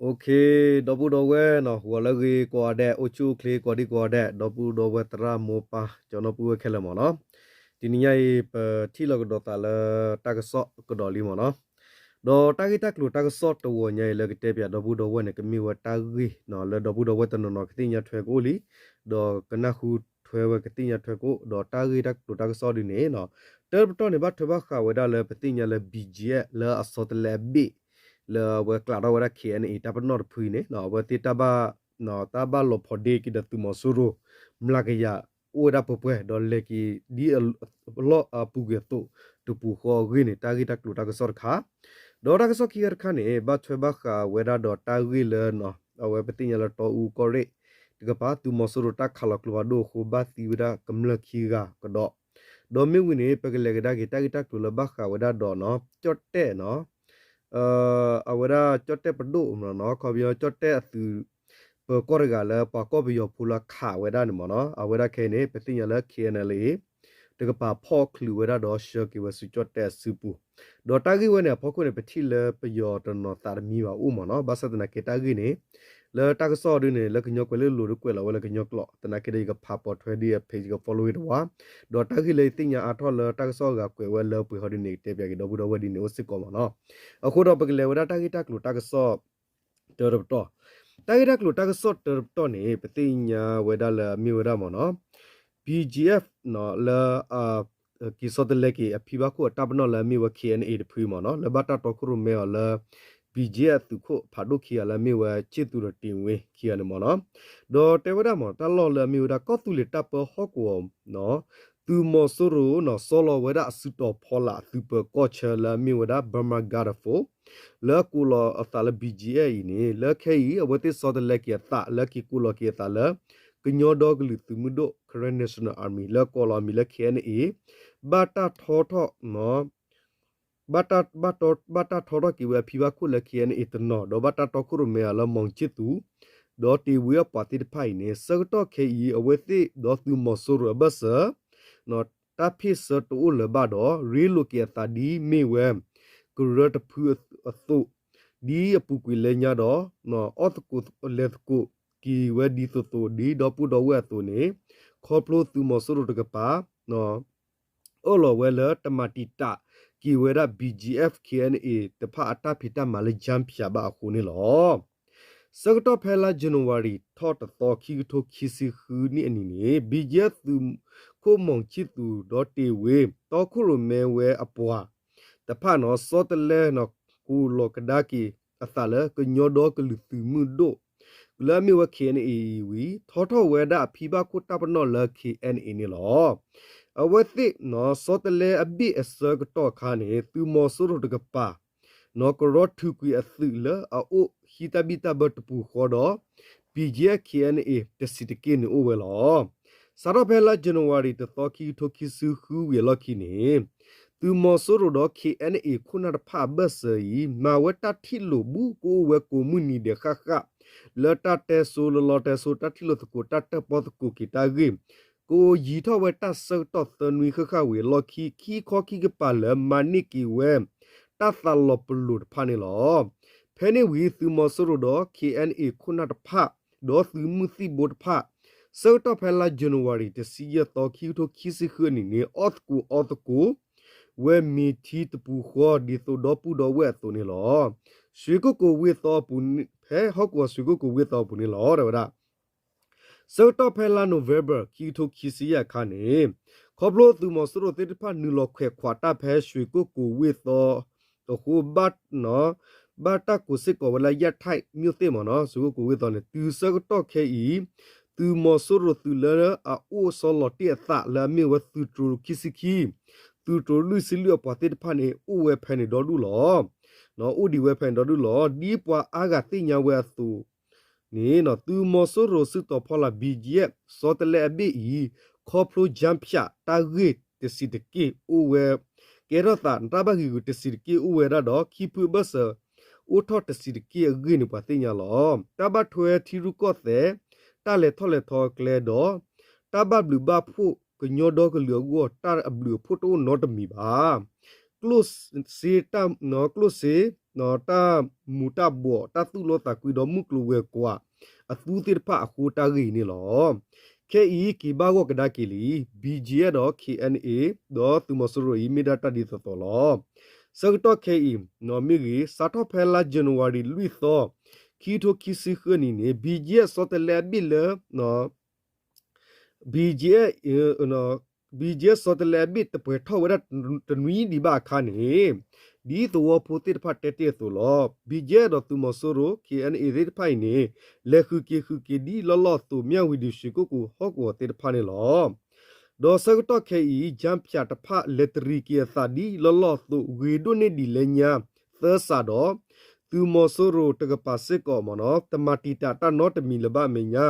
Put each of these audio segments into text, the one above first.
Okay, double dowe no walagi kwade ochu kle kwadi kwade double dowe tra mopa jono pu khele mo no tiniya e thi lo do ta la ta ka so ko do li mo no do ta ki ta klu ta ka so to wo nya le ke te pya double dowe ne ke mi wa ta gi no le double dowe ta no ke tinya thwe ko li do kana khu thwe wa ke tinya thwe ko do ta gi ta klu ta ka so di ne no ter to ne ba thwe ba kha wa da le tinya le bj le asot le bi le wa kla do wa khen e ta pa no phui ne no wa ti ta ba no ta ba lo phode ki da tu mo suru mla ke ya o da po pwe do le ki di lo pu ge to pu kho gi ne ta gi ta klu ta ka sor kha do ta ka so ki kha ne ba thwe ba kha wa da do ta gi le no wa pa ti nya la to u ko re ti ka pa tu mo suru ta kha lo klu wa do khu ba ti wa da kam la ki ga ko do mi wi ne pa ke le ga da ki ta klu la ba kha wa da do no chot te no awara chotte padu no ko bio chotte tu pe korga la pa ko bio phula kha weda ni mo no awara khe ne petinya la khna le te ka pa pho khlu weda do sho ki wa su chotte su pu do ta gi we ne pho ko ne peti le pe yo to no tar mi ba u mo no ba sa na ke ta gi ne le ta ka so du ne le knyo ko le lu ru kwe la wa le knyo klo ta na ke de ka pha po thwe di page ka follow it wa do ta gi le tinya a tho le ta ka so ga kwe wa le pu ho di ne te pya ki do bu do wa di ne o sit ko mo no အခုတော့ပကလေဝဒတာဂီတာကလူတာကဆော့တော်တော့တာဂီတာကလူတာကဆော့တော်နေပတိညာဝဒလာမြေဝဒမနော် BGF နော်လာကီဆော့တလက်ကအဖိဘခုတပ်နော်လာမြေဝ KNA တဖူးမနော်လဘတာတော့ခရုမဲလာ BGF သူခုဖာဒုခီလာမြေဝချစ်သူရတင်ဝေခီရနမနော်ဒေါ်တေဝဒမတလောလာမြေဝဒကောတူလတပ်ပဟောကောနော်သူမောဆရူနော်ဆောလဝဒအစတောဖောလာသူပကောချလာမြေဝဒဘမဂါရဖိုလကူလအသလ BGA နေလခဲဤအဝတိစောတလက်ကသလကီကူလကီသလကညောဒေါဂလီသူမဒို Korean National Army လကောလမီလခဲနေဘာတာထောထောနော်ဘာတာထောရကီဝဖိဝခုလခဲနေတနော်ဒေါ်ဘာတာတခုရမဲလမောင်ချစ်သူဒေါ်တီဝေပါတိဖိုင်နေစကတော့ခဲဤအဝတိဒေါ်သူမောဆရဘဆာနော်တာဖိစတူလဘဒရီလိုကေတာဒီမေဝဲကရတ်ဖူအသုဒီအပူကွေလေညာတော့နော်အော့တကုလက်ကုကီဝဲဒီသုဒီတော့ပူတော့ဝဲသူနေခေါပလိုသူမဆရတကပါနော်အော်လောဝဲလတမတီတာကီဝဲရ BGF KNA တဖအတာဖိတမလေးဂျမ်ပြပါခုနေလောစကတော့ဖဲလာဇန်နဝါရီထော့တော်ခီထိုခီစီခူနီအနီနေ BGF သူခိုမုံချစ်သူတော့တေဝေတော့ခုရမဲဝဲအပွားတဖနော်စောတလဲနော်ကူလောကဒါကီအသလကညောတော့ကလူသူမှုတို့လာမီဝခဲနေဝီထောထောဝဲဒါဖိဘခုတပနော်လ KNA နေလောအဝသိနော်စောတလဲအဘိအစကတော့ခါနေသူမောဆရတကပါနော်ကရောထုကွေအသုလအိုဟီတဘီတဘတ်ပူခေါ်တော့ PGA KNA တစီတကင်းအိုဝဲလောစရဖဲလာဇန်နဝါရီတတော်ခီထိုခီစုခူဝေလခီနေသူမောဆရတော့ KNA ခုနတဖဘဆာီမာဝတတိလိုဘူးကိုဝဲကိုမူနီတဲ့ခခလတတဲဆိုလတဆိုတတိလိုတကိုတတပေါ်တကိုကီတာဂိကိုရီထောဝဲတဆတော့တနွေခခဝေလခီခီခေါခီကပါလမနိကီဝဲတသလပလူဖာနေလောဖဲနေဝီသူမောဆရတော့ KNA ခုနတဖဒေါ်သူမှုစီဘတ်ဖစတော့ဖဲလာဇန်နဝါရီတစီရတော့ခီထိုခီစီခနီနေအော့တကူဝဲမီတီတပူခေါ်ဒီဆိုတော့ပူတော့ဝဲဆိုနေလောရွှေကိုဝေတော့ပူဖဲဟောက်ကိုရွှေကိုဝေတော့ပူနေလောတဲ့ဗျာစတော့ဖဲလာနိုဗက်ဘာခီထိုခီစီရခါနေခေါပလို့သူမောဆရတေတဖနူလောခွဲခွာတာဖဲရွှေကိုဝေတော့တော့ခုဘတ်နော်ဘာတာကိုစစ်ကောဝလာရထိုက်မြို့သိမနော်စုကိုဝေတော့နေသူစကတော့ခဲဤသူမောဆရသူလာအိုဆောလတိအသလာမြေဝသူထူခီစီခီသူတိုလူစီလျောပတ်တဲ့ဖာနေဥဝဲဖဲနေတော်လူလောနော်ဥဒီဝဲဖဲတော်လူလောဒီပွာအာဂတိညာဝဲသူနေနော်သူမောဆရစစ်တော်ဖလာ BGF စောတလဲအဘိဤခေါပလိုဂျမ်ဖြာတာဂိတစီတကေဥဝဲကေရတာတဘဂီကိုတစီကေဥဝဲရတော့ခိပူဘဆဥထောတစီကေဂိနပတိညာလောတဘထွဲထီရုကောတဲ့တလေထောကလေတော့တဘဘလူဘဖို့ကညောတော့ကလျောကိုတာအဘလူဖို့တော့ not မီပါ close စီတမ်နော် close နော်တာမူတာဘောတာသူလောတာကွီတော်မုကလူဝဲကွာအသူတိဖာအခုတာဂီနေလော KE ကီဘာဝကဒါကီလီ BGA တော့ KNA တော့သူမဆူရိုီမီဒါတာဒီသောလောစကတော့ KE နော်မီဂီစာတော့ဖဲလာဇန်နဝါရီလူသောခီထိုခီစီခနီနေ BGA စောတလဲဘီလနော် BGA နော် BGA စောတလဲဘီတပွဲထောဝရတနွီဒီဘာခါနေဒီတော့ပိုတိဖတ်တဲ့တဲ့ဆိုလော BGA တော့သူမဆူရို KNA ရဖိုင်နေလက်ခုကီဒီလောလောသူမြဝီဒီရှိကိုကိုဟော့ကိုတိဖာနေလောဒေါ်စကတော့ KE ဂျမ်ဖြာတဖလက်တရီကီသာဒီလောလောသူဝေဒိုနေဒီလညာသဆာတော့သူမဆူရိုတကပါစစ်ကောမနောတမတီတာတနောတမီလဘမေညာ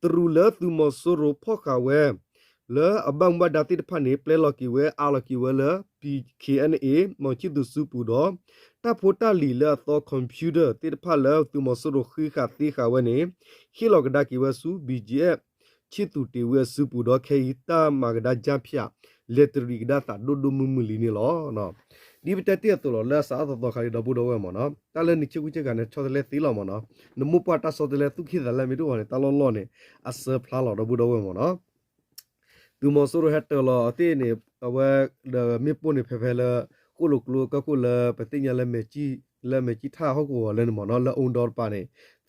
တရူလသူမဆူရိုဖော့ခါဝဲလဲအဘံဘဒါတိတဖာနေပလဲလော်ကီဝဲအာလော်ကီဝဲလဲ PKNA မချစ်သူစုပူတော့တာဖိုတာလီလဲတော့ကွန်ပျူတာတိတဖာလဲသူမဆူရိုခိခါတိခါဝဲနေခီလော်ကဒါကီဝဲစု BGF ချစ်သူတေဝဲစုပူတော့ခေတာမာကဒါဂျမ်ဖျာလက်တရီကဒါတာဒိုဒိုမူမူလီနေလောနော်ဒီပတတဲ့တော်လဲစားတော့ခါရီတော့ဘူးတော့ဝဲမနော်တာလဲနိချကူချကနေချောတယ်လဲသီလောမနော်နမူပါတာစောတယ်လဲသူခိတယ်လဲမီတော့နေတာလောလောနေအဆဖလာလောတော့ဘူးတော့ဝဲမနော်သူမဆူရဟတ်တလောအတင်းနေအဝဲမေပုန်နေဖဲဖဲလဲကိုလိုကလိုကကိုလဲပတိညာလဲမေချီထားဟောကိုလဲမနော်လဲအုံတော်ပါနေ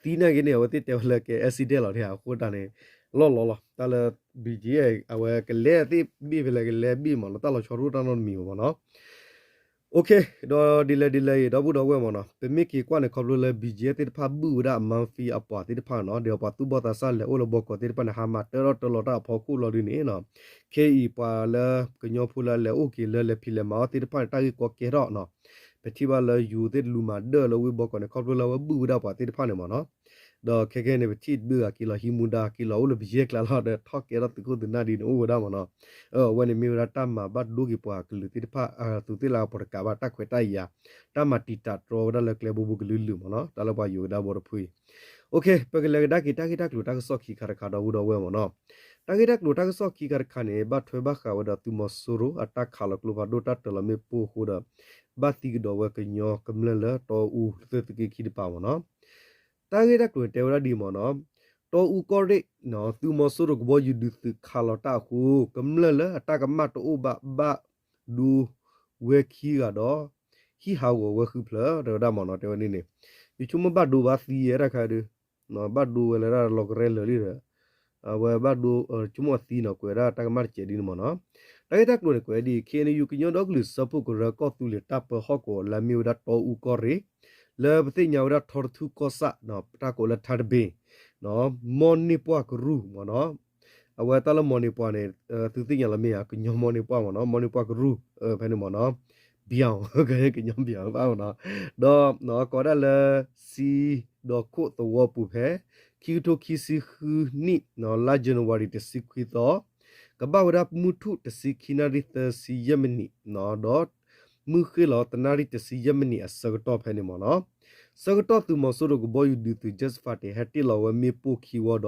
တီးနေကနေဝတိတဲလဲကဲအက်ဆီဒဲလောတဲ့ခိုတာနေလောတာလဲ BGA အဝဲကလဲတိဘီဖဲလဲကလဲဘီမနော်တာလောချောရူတာနော်မီမနော်โอเคတော့ဒီလေတော့ဘူးတော့ဝဲမနော်ပမိကီကွာနေခေါပလိုလဲ BGA တိတဖာဘူးရမန်ဖီအပွားတိတဖာနော်ဒေပါသူဘတာဆာလဲအိုလဘောကတိတဖာနဟာမတော်တာဖော်ခုလော်ဒီနေနော် KE ပွာလဲကညောဖူလာလဲโอเคလဲဖီလဲမောတိတဖာတာကြီးကိုကေတော့နော်ပတိပါလဲယူတဲ့လူမာဒလဝေဘောကနေခေါပလိုလဲဘူးရပွားတိတဖာနေမနော်တော့ခဲနေပတိဘကီလာဟီမူဒါကီလာအိုလဘီဂျက်ကလာတဲ့ထောက်ကေရတ်ကိုဒနာဒီနိုဝဒါမနော်ဝနမီရတာမဘတ်ဒူကီပွားကလူတိတဖာသူတိလာပေါ်ကဘာတက်ခွေတိုင်ယာတမတီတာထရောဒါလကလေဘူကလူလူမနော်တလဘယူဒါဘောရဖွေโอเคပကလေဒါကီတာကလူတာကဆော့ခီခါခါတော့ဝတော့ဝဲမနော်တာကီတာကလူတာကဆော့ခီခါခါနေဘတ်ထွေဘခါဝဒါသူမဆူရိုအတက်ခါလကလူဘာဒိုတာတလမေပူဟူဒါဘတ်တီကတော့ဝဲကညောကမလလတော့ဦးသတကီခီဒီပါမနော်တာဂေတာကိုတေဝရဒီမနော်တောဥကောရိနော်သူမဆူရကဘောယူဒုခါလတာခုကမ္လလအတကမတ်တိုဘဒူဝဲခီကတော့ဟီဟာဝဝခုဖလာတော့ဒါမနော်တေဝနေနေဒီချုံဘဒူဘာစီရခါဒနော်ဘဒူဝဲလာလောကရဲလလီရဝဲဘဒူချုံမစီနော်ကွေရာတကမတ်ချေဒီမနော်တာဂေတာကိုကွေဒီခေနေယူကညောဒေါကလူစပုကရကောတူလတပ်ဟောကိုလာမီဝဒတောဥကောရိလေပတိညာဝရထော်သူကောဆာနော်ပတာကိုလထတ်ဘေနော်မွန်နီပွားကရူမနော်အဝဲတလမွန်နီပွားနေသူတိညာလမေကညမွန်နီပွားမနော်မွန်နီပွားကရူဖဲနေမနော်ဗျောင်းကညဗျောင်းပါမနော်တော့နော်ကောရလစီဒေါကိုတော့ပူဖဲခီတိုခီစီခူနီနော်လာဇန်နဝါရီတစီခွီတော့ကဘာဝရမူထုတစီခိနာရီတစီယမနီနော်တော့မူခေလောတနာရီတစီယမနီအစကတော့ဖဲနေမနော်စကတော့သူမဆူရကဘောယူဒီသူ just fat ဟက်တီလောဝမေပိုခီဝဒ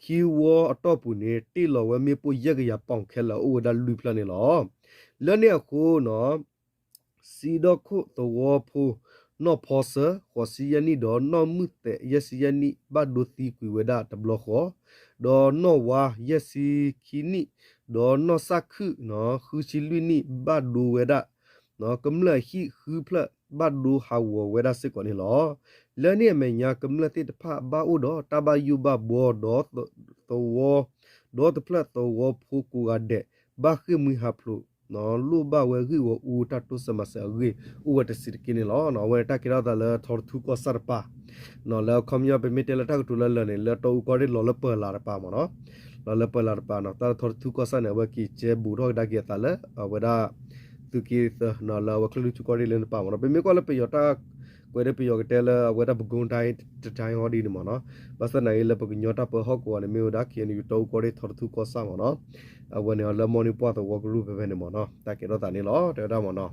ခီဝအတော့ပူနေတီလောဝမေပိုရက်ရပေါင်ခဲလောအိုဒါလူဖလနေလောလဲနေအခုနော်စီဒခုတော့ဖိုနော်ဖောဆာခေါ်စီယနီတော့နော်မှုတဲ့ယစီယနီဘတ်ဒိုတီကွေဝဒါတဘလခောတော့နော်ဝါယစီခီနီတော့နော်စခုနော်ခူချီလူနီဘတ်ဒိုဝဒါနော်ကမ္လဟီခူဖလဘတ်ဒူဟာဝဝဲဒါစစ်ကောနေလောလဲနေမညာကမ္လတိတဖဘာအိုတော့တဘယူဘဘောတော့တော့တဖလက်တော့ဖူကူကတဲ့ဘာခိမီဟာဖလူနော်လူဘဝဲဂီဝဦးတတုစမဆာဂီဦးဝတစစ်ကိနေလောနော်ဝဲတကိရဒါလဲထော်သူကောဆာပါနော်လဲခမယပမီတဲလတကတူလဲလဲလဲတော့ကောရီလောလပလာပါမနော်လောလပလာပါနော်တာထော်သူကောဆာနေဝကီချေဘူရောဒါကီတာလဲဝဒါသူကီနော်လာဝကလူချကောရီလန်ပါမနော်ပမေကောလပယတာကွေရပယောကတဲလဝဲတာဘဂုံတိုင်းတိုင်းဟောဒီနမနော်ဘာစနိုင်လပကညောတာပဟောကောနေမေဒါကီနီတောကောရီထော်သူကောဆာမနော်အဝနေလမော်နီပွားတော့ဝကလူပဲနေမနော်တကေတော့တာနေလောတဲတာမနော်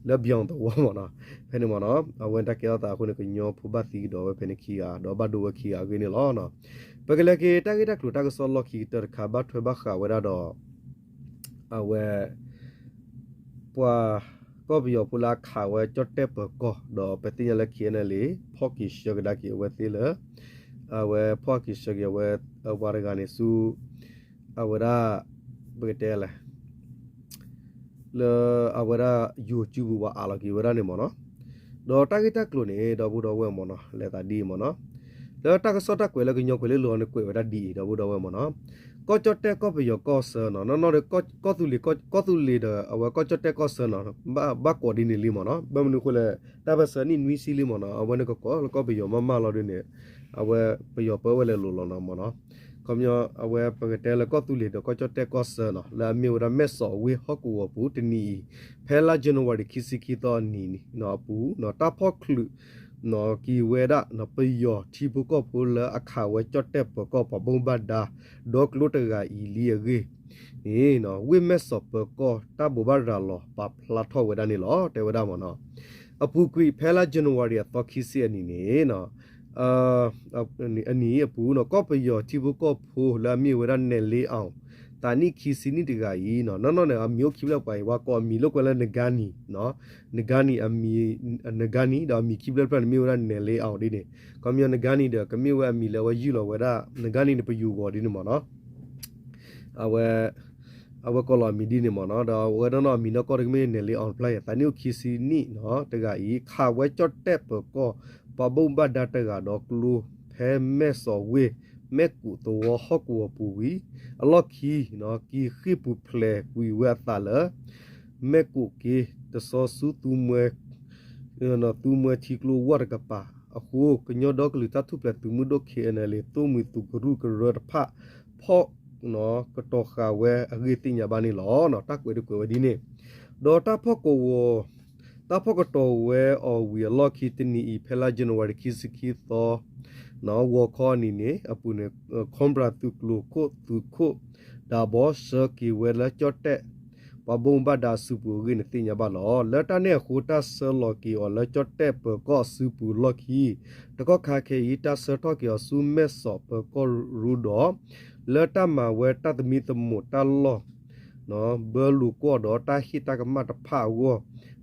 လက်ပြောင်းတော့ဝမနော်ဖဲနေမနော်အဝင်တကေတော့တာခုနေကညောဖူဘတ်တီတော့ပဲဖဲနေခီယာတော့ဘတ်ဒိုဝခီယာဂင်းနေလောနော်ပကလကေတကေတကလူတကဆောလော်ခီတခါဘတ်ထွေဘခါဝဲတော့အဝဲပွာ ก็ไปยอพูลาข่าวว่าจดเตปก็ดอไปตีนละเขียนเลยพ่อกิชก็ได้เกี่ยวกับตีเลยเอาไว้พ่อกิชก็เอาไว้เอาวารกานิสูเอาไว้ได้เปิดเตะเลยแล้วเอาไว้ได้ยูทูบว่าอะไรกี่ไว้ได้เนี่ยมั้งเนาะดอตากิตากลุ่นเนี่ยดอบูดอเวมั้งเนาะแล้วตาดีมั้งเนาะแล้วตากสอตากวยแล้วก็ยกไปเลยล้วนกวยไว้ได้ดีดอบูดอเวมั้งเนาะก็จดแต่ก็ไปยอก็เสนอเนาะเด็กก็ตุลีก็ตุลีเด้อเอาไว้ก็จดแต่ก็เสนอบ้ากอดินลิมเนาะบ้ามันก็เลยแต่ภาษานี่นุ้ยซิลิมเนาะเอาไว้เนี่ยก็แล้วก็ไปยอมาเราด้วยเนี่ยเอาไว้ไปยอเปิดไว้เลยลุลเนาะเนาะคำยอเอาไว้ไปกแต่แล้วก็ตุลีเด้อก็จดแต่ก็เสนอแล้วมีวันเมสอวิฮอกวัวปูตินีเพลาจันวาริคิสิกิตอนีเนาะปูเนาะตาพอคลุနော်ကီဝဲဒနပယောတီပုကပူလအခါဝဲချတ်တက်ပကပဘုံဘဒာဒေါကလုတဂါအီလီယေအေနော်ဝိမက်ဆော့ပကောတဘဘရာလောပပလာထောဝဲဒနီလောတေဝဒမနော်အပူကွီဖဲလာဇန်နဝါရီတော့ခီစီအနီနေနော်အနီအပူနော်ကောပယောတီပုကပူလာမီဝဲဒနဲလေးအောင်ตานี่คีซินี่ตกายเนาะนั่นเนี่ยมีโอคิบแล้วไปว่าก็มีโลกว่าแล้วนกานีเนาะนกานีมีนกานีดามีคิบแล้วไปมีว่าเนี่ยเลยเอาดิเนี่ยก็มีนกานีเด้อก็มีว่ามีแล้วว่าอยู่แล้วว่านกานีเนี่ยไปอยู่บ่ดิเนี่ยเนาะเอาว่าก็ลอมีดิเนี่ยเนาะดาว่านั่นมีนก็ได้มีเนี่ยเลยเอาไปตานี่คีซินี่เนาะตกายข้าไว้จดแตบก็ปะบุ้มบัดดาตกาดอกลูแพ้แม่สอเวแม่กูตัวฮอกวัวปุยอลอคีเนาะกีขี้ปุเพลกุยเวตาเลแม่กูกีตะซอสุตูมวยเนาะตูมวยทิกลูวอร์กะปาอะโหกญอดอกลิตาทุเพลตูมุดอกเคเนเลตูมุตุกรุกรอพะพอเนาะกะตอคาเวอะกีติญาบานี่ลอเนาะตักเวดกเวดีนี่ดอตาพอกโวตาพอกตอเวอวีลอคีตินีอีเพลาจันวาริคิสกิตอနော်ဝခေါနီနေအပူနေခွန်ဘရာတုကလုကိုတုကိုဒါဘောစကီဝဲလာချတ်တဲ့ပဘုံဘဒါစုပူရင်းတင်ညာဘလောလက်တနဲ့ခိုတာဆလော်ကီအော်လာချတ်တဲ့ပကောစုပူလော်ကီတကောခါခေဤတာဆတော့ကီဆူမဲဆော့ပကောရူဒောလက်တမဝဲတသမီတမတလောနော်ဘလူကောတော့တာခိတကမတဖာဝ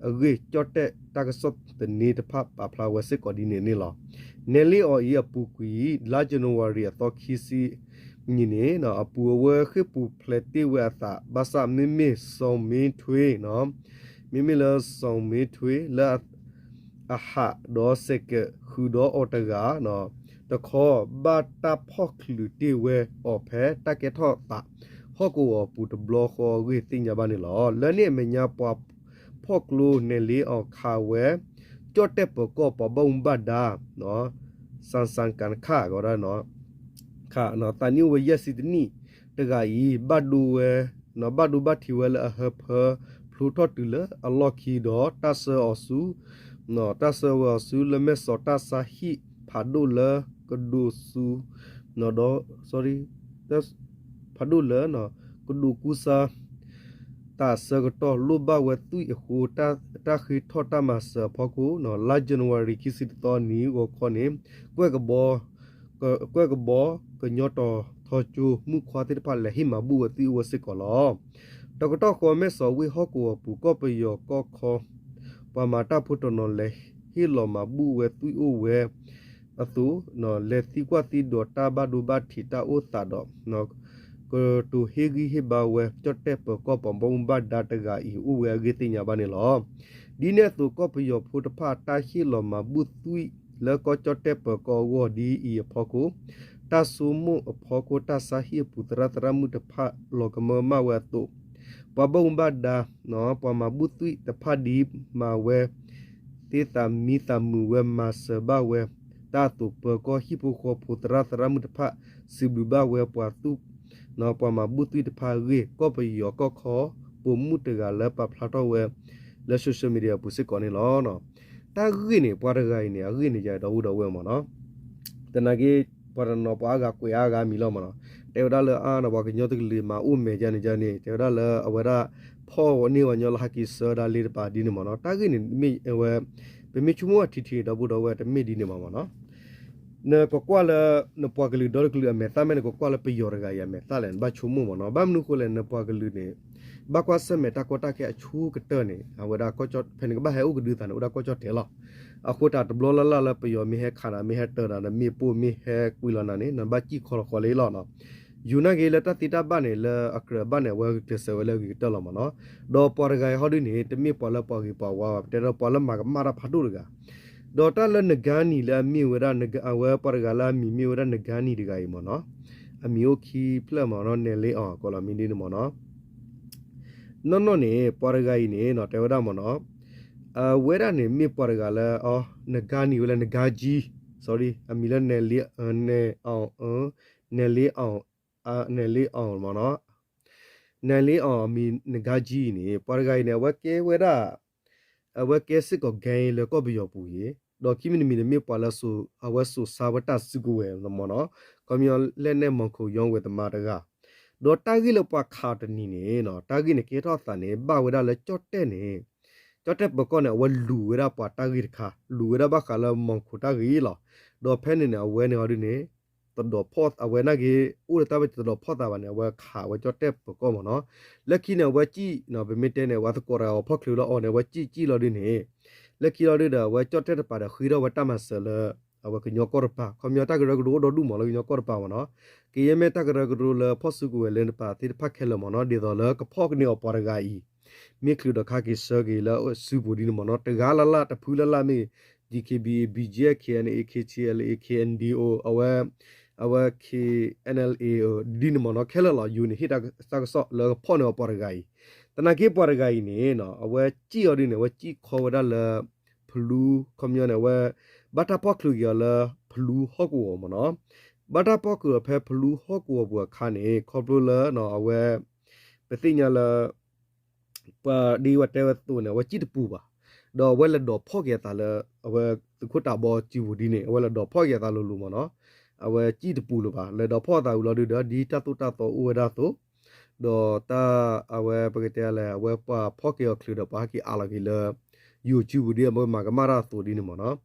အဂေချတ်တဲ့တကဆော့တနေတဖပဖလာဝစစ်ကောဒီနေနေလောเนลี่ออีปูกุยลาจนวารีตอคิซีนี่เนี่ยเนาะปูเวคือปูเพลติเวตาบาสามิสองมิทเวเนาะมิละสองมิทเวละอาหะดอเซกคือดออตกาเนาะตะขอบาตาพอกหรือติเวออแพตะเกทอตะฮอกวปูตบลอคอเวติญญาบานี่ลอแล้วเนี่ยเมญาปอพอกลูเนลี่ออคาเวจดแต่ปก็ปบงบัดดาเนาะสังกันค่าก็ได้เนาะค่าเนาะตานิวเยสิตนี่ตะกายบัดดูเวเนาะบัดดูบัดทิเวละเฮเพพลูทอตุเลอัลลอฮ์คีดอตัสออซูเนาะตัสออซูละเมสอตัสฮิพาดูเลกดูซูเนาะดอ sorry ตัสพาดูเลเนาะกดูกุซาตาเสกตอลูบาเวตุยโหตาคือทอตามาเสพอกูเนาะลาจันวารีคิสิตอนนี้ก็คอนี้กวยกบก็ยอตอทอจูมุควาติพาเลหิมาบูวติวสิกอลอตะกตอขอเมสอวิฮอกวปูก็ไปยอก็คอปามาตาพุตนอเลฮิลอมาบูเวตุยโอเวอตุเนาะเลติกว่าติดอตาบาดูบาทิตาโอตาดอเนาะก็ตูเฮกิเฮบาเวจดเตปก็ปอมบัดดาตกาอีอูเวเกติญาบานี่ลอดีเนตุก็พยอพุทธภาตาฮิลอมาบุตุยแล้วก็จดเตปก็วอดีอีพอกูตาสุมุพอกูตาสาฮิปุตระตระมุตภาโลกมมาเวตุปบงบัดดาเนาะปมาบุตุยตภาดีมาเวติตามีตามือเวมาเสบาเวตาตุเปก็ฮิปุโคปุตระตระมุตภาสิบุบาเวปวตุเนาะปมาบุตุยตภาเรก็ไปยอก็ขอปุมุตกาและปะพลาตเวและโซเชียลมีเดียปุสิก่อนนี่ลอเนาะตารีนี่ปะระไกนี่รีนี่จะดาวเวมาเนาะแต่นากีปะนอปากะกุยากามีลอมาเนาะเตวดาเลอานะบกญอตกลีมาอุเมจานี่เตวดาเลอเวดาพ่อวันนี้วันยอลฮักกิเซดาลีปาดีนี่มาเนาะตากีนี่มีเวเป็นมีชุมัวทีดาวเวแต่มีดีนี่มาเนาะเนก็กว่าละเนปากลือดอลกลือเมตาเมนก็กว่าละไปยอรกายเมตาเลนบาชุมุมาเนาะบามนุโคเลนปากลือนี่ ဘာကွာစမဲတာကောတာကေအချူကတနေအဝဒါကောချတ်ဖန်ကဘာဟဲဥကဒူတန်ဥဒါကောချတ်တဲလာအခုတာတဘလလလလပယောမီဟဲခါနာမီဟဲတရာမီပူမီဟဲကွီလာနာနေနဘာချီခေါ်ခေါ်လေးလာနော်ယူနာဂေလတတိတာဘာနေလအခရဘာနေဝဲတဆဝဲလေတလမနော်ဒေါ်ပေါ်ဂိုင်ဟော်ဒီနေတမီပေါ်လပေါ်ဂီပေါ်ဝါတဲရပေါ်လမာမာရာဖတ်တူရကဒေါ်တာလနဂာနီလာမီဝရနဂအဝဲပေါ်ဂလာမီဝရနဂာနီဒီဂိုင်မနော်အမျိုးခီဖလက်မနော်နေလေးအောင်ကောလာမီဒီမနော်နော်နေပေါ်ဂိုင်နေနော်တဲဝဒမနော်ဝဲရနေမီပေါ်ဂလာအော်နဂာနီဝဲနဂါဂျီ sorry အမီလနေလီနေအောင်နေလီအောင်နယ်လေးအောင်မနော်နယ်လေးအောင်မီငါကြီးနေပေါ်ဂိုင်နေဝက်ကဲဝရအဝက်ကဲစစ်ကိုဂိုင်လကောဘီယောပူရေဒေါ်ကီမီမီမီပေါ်လာဆူအဝဆူစာဝတာစကူဝဲမနော်ကွန်မြူလက်နဲ့မခုယောင်းဝဲတမတကဒေါ်တာဂီလပွားခါတနီနေနော်တာဂီနေကေထောသန်နေဘဝရလဲကြော့တဲ့နေကြော့တဲ့ဘကောနဲ့ဝလူဝရပွားတာဂီခါလူဝရဘခါလမခုတာဂီလာဒေါ်ဖဲနေနေဝဲနေဟောဒီနေตดพอดเอาไว้นักเกอุตตาไปตดพอดตาวันเนี่ยว่าขาว่าจอดเต็บก็มั้งเนาะแล้วคีเนี่ยว่าจี้เนาะเป็นไม่เต้เนี่ยว่าตะกอเราพอคลิวเราอ่อนเนี่ยว่าจี้เราดิเนี่ยแล้วคีเราดิเด้อว่าจอดเต็บป่าเด้อคือเราว่าตามาเสลเอาว่าคือญอกอรป่าคอมยอตากระกรูดดูมั้งเราญอกอรป่ามั้งเนาะกีเยเมตากระกรูเลยพอสุกุเวเลนป่าที่พักแค่ละมั้งเนาะเดี๋ยวเลยก็พอกเนี่ยปอร์กายมีคลิวดอกขากิเสกแล้วสุบุดินมั้งเนาะตะกาละตะพูละมี DKB BJKN AKTL AKNDO เอาไว้အဝခ NLA ဒီနမနခဲလာယူနီဟိတာစကဆော့လောဖောနောပေါ်ဂိုင်တနကေပေါ်ဂိုင်နေနော်အဝကြည့်ရဒီနေဝကြည့်ခေါ်ဝဒလဖလူကွန်မြူနေဝဘတာပေါကလူရလဖလူဟော့ကောမနော်ဘတာပေါကလူဖဲဖလူဟော့ကောဘွာခါနေခေါ်ပလနော်အဝပသိညာလပါဒီဝတဲဝတူနေဝကြည့်တပူပါတော့ဝဲလတော့ဖော့ကြတာလအဝခုတာဘောကြည့်ဘူးဒီနေဝဲလတော့ဖော့ကြတာလို့လူမနော်အဝဲကြည့်တပူလို့ပါလေတော့ဖော့တာဦးလို့ဒီတတူတတော်ဦးဝဒတော့တော့တာအဝဲပကတဲ့လေအဝဲပါဖော့ကြောခလူတော့ပါကီအားလကီလေ YouTube ဒီမမကမရာဆိုဒီနမနော်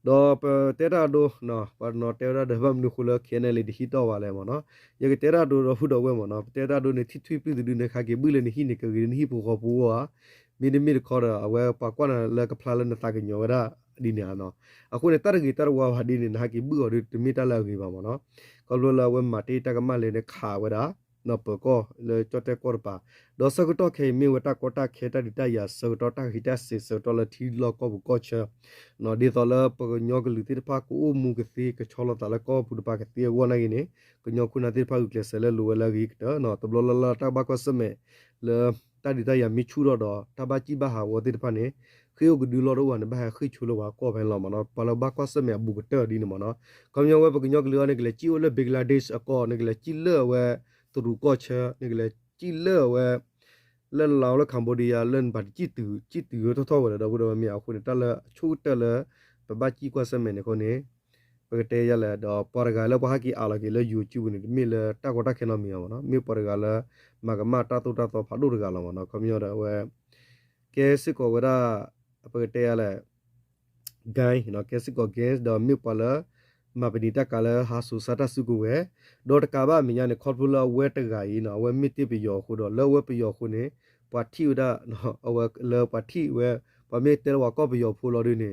တော့တဲတာဒိုနော်ပါနော်တဲတာဒဘမ်နုခုလခဲနေလေဒီဟီတော့ပါလေမနော်ယကတဲတာဒိုတော့ဖူတော့ဝဲမနော်တဲတာဒိုနေထိထွေးပြသူနေခါကေဘူးလေနေဟိနေကရီနေဟိပူခေါ်ပူဝါမီမီခေါ်အဝဲပါကွာလေကဖလာလနေတာကညောရဒီနေနော်အခုနေတရဂီတရဝါဟာဒီနေနာကီဘူးရတမီတလာကြီးပါမနော်ကလောလာဝဲမတေတကမလေးနေခါဝဒါနော်ပကောလေချတ်ကောပါဒေါ်စကတော့ခေမီဝတာကောတာခေတဒီတယာစကတော့တာဟိတစစ်စတော့လတီလောကောဘူကောချာနော်ဒီတော်လပညောကလူတိဖာကူမူကစီကချောလတလကောပူပါကတိဝနာကြီးနေကညောခုနာတိဖာကလဆဲလေလူဝလာကြီးကနော်တဘလလတာဘကောစမဲလေတဒီတယာမီချူတော့တဘကြီးဘာဟာဝတိဖာနေခေယကဒူလောတော့ဝနဘာခိချူလောကောဖဲလောမနော်ပလဘကောစမဲဘူကတဒီနမနော်ကညောဝဲပကညောကလူနေကလေချီဝလေဘင်္ဂလားဒေ့ရှ်အကောနေကလေချီလေဝဲတူကောချာနေကလေချီလေဝဲလန်လောင်လကမ်ဘောဒီးယားလန်ဘတ်ချီတူရထောဝဲတော့ဘောမီအခုတလချူတလပဘချီကောစမဲနေခုနေပကတဲရလာတော့ပေါ်ဂါလဘာကီအားလကီလေ YouTube နေမီလတာကောတာခဲနော်မီယောနော်မီပေါ်ဂါလမကမတာတူတာတော့ဖာဒူရဂါလောနော်ကမီယောဝဲကဲစစ်ကောဝရပကတဲရလာဂိုင်းနော်ကဲစစ်ကောဂဲတော့မီပေါ်လာမပဒီတကလာဟာဆူစတာစုကိုဝဲဒေါ်တကဘာမညာနေခေါ်ပူလာဝဲတကကြီးနော်ဝဲမီတိပယောခုတော့လောဝဲပယောခုနေပါတီဝဒနော်အဝဲလောပါတီဝဲပမေတဲဝကောပယောဖူလောဒီနေ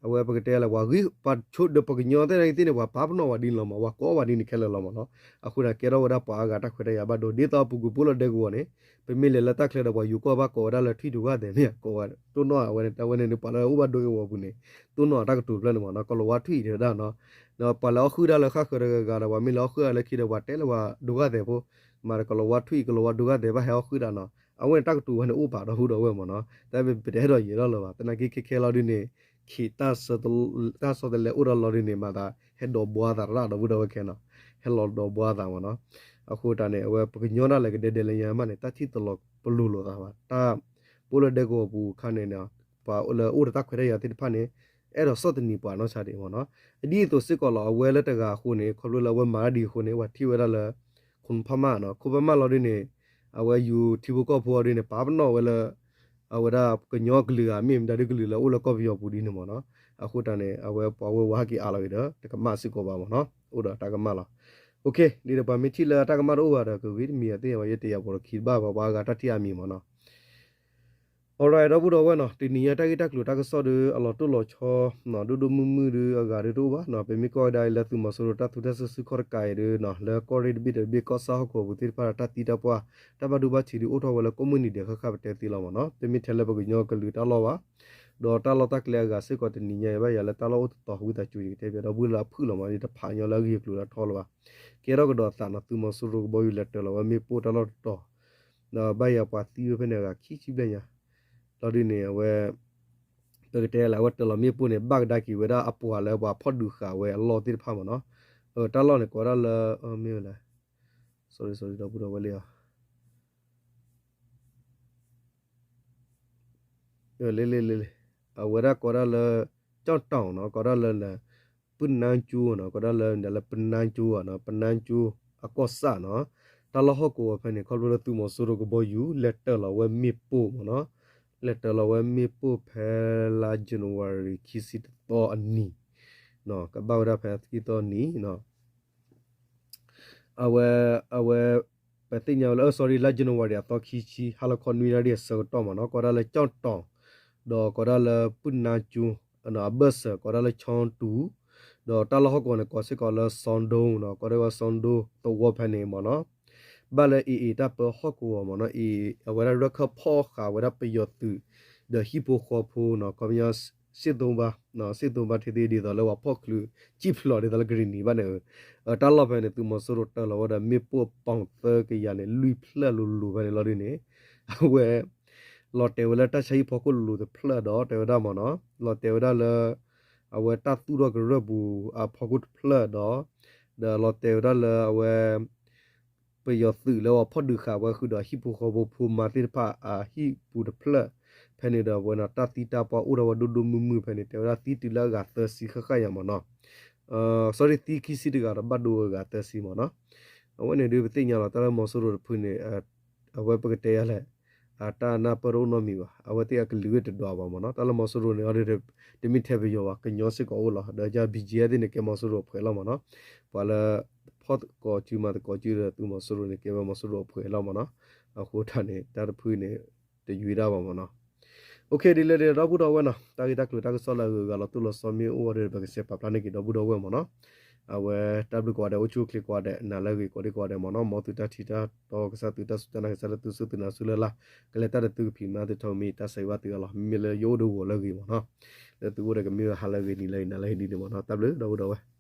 အဝဲပကတဲလာဝါဂီပတ်ချုဒပကညောတဲ့နေတိနေဝါဘာပနောဝဒီလောမဝါကောဝဒီနေခဲလောမနော်အခုနကေရောဝဒပါဂါတခွတဲ့ရဘဒိုဒေတာပူကူပူလောတဲ့ကိုနေပမေလေလတခလေတော့ယူကောဘကောဒါလထီတူကတဲ့မြကောဝတုနောအဝဲတဝဲနေပါလောဥပဒိုဝဘူးနေတုနောတကတူပလန်မနော်ကလောဝထွီတဲ့ဒါနော်နော်ပလောခုဒါလခခရဂါရဝမီလောခုလခိရဝတဲလဝဒုကတဲ့ဖို့မာကလောဝထွီကလောဝဒုကတဲ့ဘဟောခုဒါနော်အဝဲတကတူဝနေဥပါတော့ဟုတော့ဝဲမနော်ဒါပေမဲ့တဲ့တော့ရေတော့လောပါတနကိခဲလောဒီနေခိတာဆဒတာဆဒလေဥရလောဒီနေမှာဒါဟက်ဒိုဘွားဒါရာတော့ဘူးတော့ခဲနော်ဟဲလောဒိုဘွားဒါမနော်အခုတaneအဝဲပကညောနာလေကတဲ့လေယမနဲ့တတိတလောပလူလောတာပါတာပိုလတဲ့ကိုဘူးခနဲ့နော်ပါဥလဥရတခွရရတိဖာနေအဲ့တော့စောတနီပွားနော်စားတယ်ပေါ့နော်အဒီတို့စစ်ကောလောအဝဲလက်တကခုနေခေါ်လို့လဝဲမာဒီခုနေဝတိဝရလခွန်ဖမနော်ခုပမလောဒီနေအဝဲယူတီဘကောဖော်ဒီနေပါပနောဝဲလအဝဒါကညောကလီအမင်းဒါဒီကလီလောဥလကောပြောပူဒီနေပေါ့နော်အခုတaneအဝဲပေါ်ဝဲဝါကီအားလို့ရတကမစစ်ကောပါပေါ့နော်ဥဒတာကမလား โอเคဒီတော့ဗာမီတီလာတာကမတော့ဟာတော့ကိုဝိမီအတေးရတဲ့ရပေါ်ခိဘာဘာကတတိယမီမနော် alright တော့ဘူးတော့ဝဲနော်ဒီနီရတက်တက်လို့တကဆော့တယ်အလောတူလောချောနော်ဒူဒူမူမူရအဂါရတော့ဘာနော်ပေမီကောဒိုင်လက်သူမဆိုရတသူတဆဆခေါ်ကိုင်ရနော်လဲကော်ရီဘီဒဘီကောဆာကိုဘူးတိပါတတီတပွားတဘဒူဘချီဒီအိုထောဝလဲကွန်မြူနီတီခခဘတဲတီလောမနော်ပေမီထဲလဲဘကညောကလူတလောပါဒေါ်တလောတက်လဲကစေကောတနီညရပါရလဲတလောတော့ဟူတချူရီတဲ့ပြတော့ဘူးလာဖူလောမဒီတဖာညောလဲကြီးကလူလာထောလောပါကေရောကတော့တာနော်သူမဆိုရဘောယူလက်တလောမေပိုတလောတော့နော်ဘယပါတီဖနေကခီချီပညာလော်ဒီနေဝဲတကယ်လာဝတ်တလမြေပုန်ဘက်ဒါကီဝဲဒါအပူလဲဘာဖော့ဒူခါဝဲလော်တိဖာမနော်တလော်နေကောရလမေလာ sorry တော့ဘူးတော့ဝဲလေလေဝဲဒါကောရလကြောက်တောင်းနော်ကောရလလပုန်နန်ချူနော်ကောရလလပနန်ချူနော်ပနန်ချူအကောဆာနော်တလော်ဟကိုဖဲနေခေါ်လို့သူမဆိုရကိုဘောယူလက်တလဝဲမြေပုမနော်လက်တလဝဲမေပိုဖဲလာဇန်နဝါရီခီစီတော့အနီနော်ကဘောဒါဖဲကီတော့နီနော်အဝဲပတိညာလော sorry လာဇန်နဝါရီတော့ခီချီဟာလခွန်ဝီရာဒီဆောတော့မနော်ကောရလဲကြောက်တောင်းတော့ကောရလဲပုနာချူနော်ဘတ်စကောရလဲချွန်တူတော့တလဟကောနကောစကောလဲဆွန်ဒုံနော်ကောရဝဆွန်ဒိုတော့ဝဖဲနေမနော်ဘာလဲအတပ်ပဟကောမနော်အဝဲရခဖောခါဝဲရပယတူthe hippo khopo no komias sidumba no sidumba thidi di do lawa phoklu chip floor de dal green ni ba ne ta lo ba ne tu mo soro ta lo da me po pong te ke ya ne lui phla lu ba ne lo ni we lo te wala ta chai phokul lu de phla do te da mo no lo te da la awe ta tu do gre bu a phokut phla do da lo te da la awe pe yo tu lo phod du kha wa khu do hippo khobo phu ma ti pa a hi pu de phlaဖဲနေတာဝနာတတိတာပဥရဝဒုဒုမမှုဖဲနေတေရာတီတီလာဂါသစီခခရမနော်sorry တီခီစီတကရဘတ်ဒိုဂါသစီမနော်အဝနေဒီပတိညာလာတရမောဆူရဖုနေအဝပကတေရလဲအတာနာပရုနောမီဝအဝတေကလူဝတ်တော်ပါမနော်တလမောဆူရနေရတဲ့တမိထဲဘယောဝကညောစစ်ကောလာဒါကြဘီဂျီရတဲ့နေကမောဆူရဖဲလာမနော်ပါလာဖော့ကောချူမတကောချူရသူမောဆူရနေကမောဆူရဖဲလာမနော်အခုထနေတာဖုနေတယူရပါမနော်โอเคဒီလေတော့ဘူးတော့ဝဲနော်တာဂီတာကလူတာကဆောလာကလာတူလဆောမီအိုဝရဘကစေပပလနေကတော့ဘူးတော့ဝဲမနော်အဝဲတပ်ဘကွာတဲ့ uchu click ကွာတဲ့နာလဲကိုဒီကွာတဲ့မနော်မောတူတာတီတာတော့ကစားတူတာစတနာကစားတူစတူနာဆူလာကလေတာတူဖီမာတဲ့ထုံမီတဆေဝတ်တူလာမီလေယိုဒိုဝလဲကြီးမနော်တူရကမီဟာလဲကြီးနီလဲနာလဲဒီမနော်တပ်လို့တော့ဘူးတော့ဝဲ